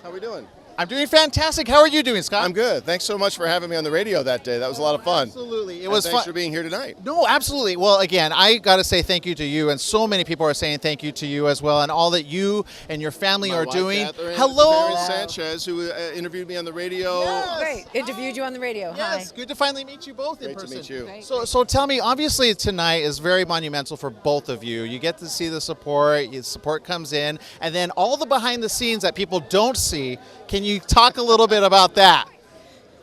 How we doing? I'm doing fantastic. How are you doing, Scott? I'm good. Thanks so much for having me on the radio that day. That was a lot of fun. Absolutely. It And was thanks fun. for being here tonight. No, absolutely. Well, again, I got to say thank you to you, and so many people are saying thank you to you as well, and all that you and your family My are wife, doing. Catherine, Hello. Karen Sanchez, who interviewed me on the radio. Yes. Great. Interviewed you on the radio. Yes, good to finally meet you both in Great to person. meet you. Great. So tell me, obviously tonight is very monumental for both of you. You get to see the support, support comes in, and then all the behind the scenes that people don't see. Can you talk a little bit about that?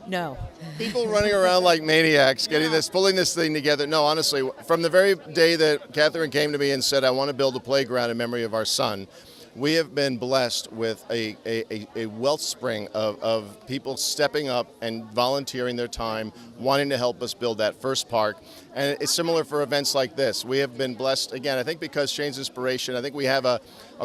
No. People running around like maniacs, pulling this thing together. No, honestly, from the very day that Catherine came to me and said, I want to build a playground in memory of our son, we have been blessed with a wellspring of people stepping up and volunteering their time, wanting to help us build that first park. And it's similar for events like this. We have been blessed, again, I think because Shane's Inspiration, I think we have a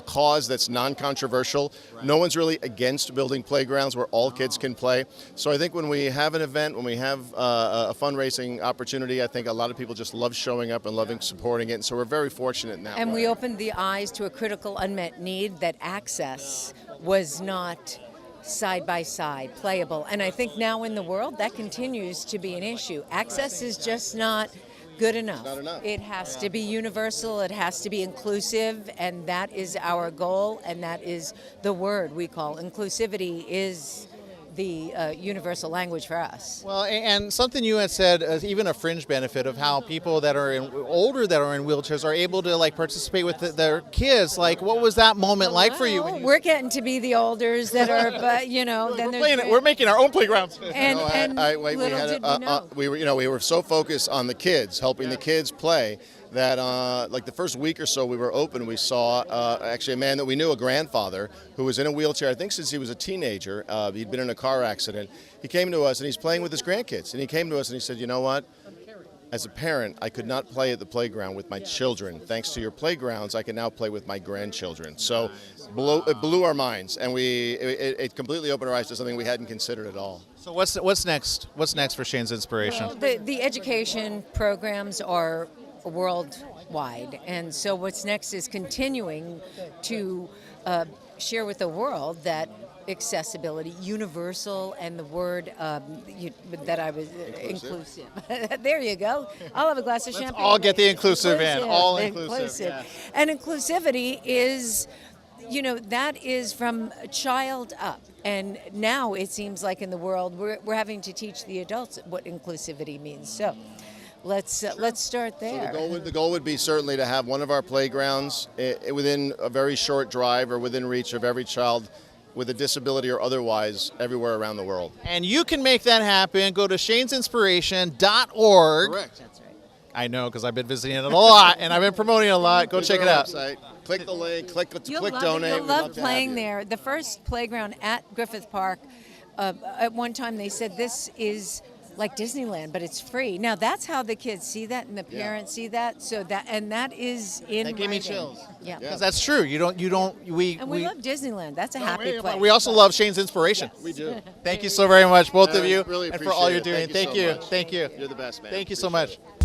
cause that's non-controversial. No one's really against building playgrounds where all kids can play. So I think when we have an event, when we have a fundraising opportunity, I think a lot of people just love showing up and loving supporting it. And so we're very fortunate in that And way. we opened the eyes to a critical unmet need that access was not side by side playable. And I think now in the world that continues to be an issue. Access is just not good enough. Not enough. It has to be universal, it has to be inclusive, and that is our goal, and that is the word we call inclusivity is the universal language for us. Well, and something you had said, even a fringe benefit of how people that are older that are in wheelchairs are able to like participate with their kids. Like, what was that moment like for you? Well, we're getting to be the olders that are, but you know, then there's We're making our own playgrounds. and, No, and we little had did we know. we were so focused on the kids, helping the kids play, that like the first week or so we were open, we saw actually a man that we knew, a grandfather, who was in a wheelchair, I think since he was a teenager. He'd been in a car accident. He came to us and he's playing with his grandkids. And he came to us and he said, you know what? As a parent, I could not play at the playground with my children. Thanks to your playgrounds, I can now play with my grandchildren. So it blew our minds, and it completely opened our eyes to something we hadn't considered at all. So what's next? What's next for Shane's Inspiration? The education programs are worldwide, and so what's next is continuing to share with the world that accessibility, universal, and the word that I was inclusive. There you go. I'll have a glass of champagne. all get the inclusive in. All inclusive. Inclusive. Yeah. And inclusivity is, you know, that is from a child up. And now it seems like in the world we're having to teach the adults what inclusivity means. So let's start there. So the goal would be certainly to have one of our playgrounds within a very short drive or within reach of every child with a disability or otherwise everywhere around the world. And you can make that happen. Go to shanesinspiration.org. Correct. That's right. I know because I've been visiting it a lot and I've been promoting it a lot. Go check it out. Website. Click the link, click You'll love donate. it. You'll We'd love to have playing you. there. The first playground at Griffith Park, at one time they said this is like Disneyland, but it's free. Now that's how the kids see that and the parents see that. So that is in That gave me writing. chills. Yeah. Because that's true. We And we love Disneyland. That's a happy place. we also love Shane's Inspiration. We do. Thank you so very much, both of you, Really and for all you're appreciate doing. it. Thank you so much. Thank you. You're the best, man. Thank you so Appreciate much. it.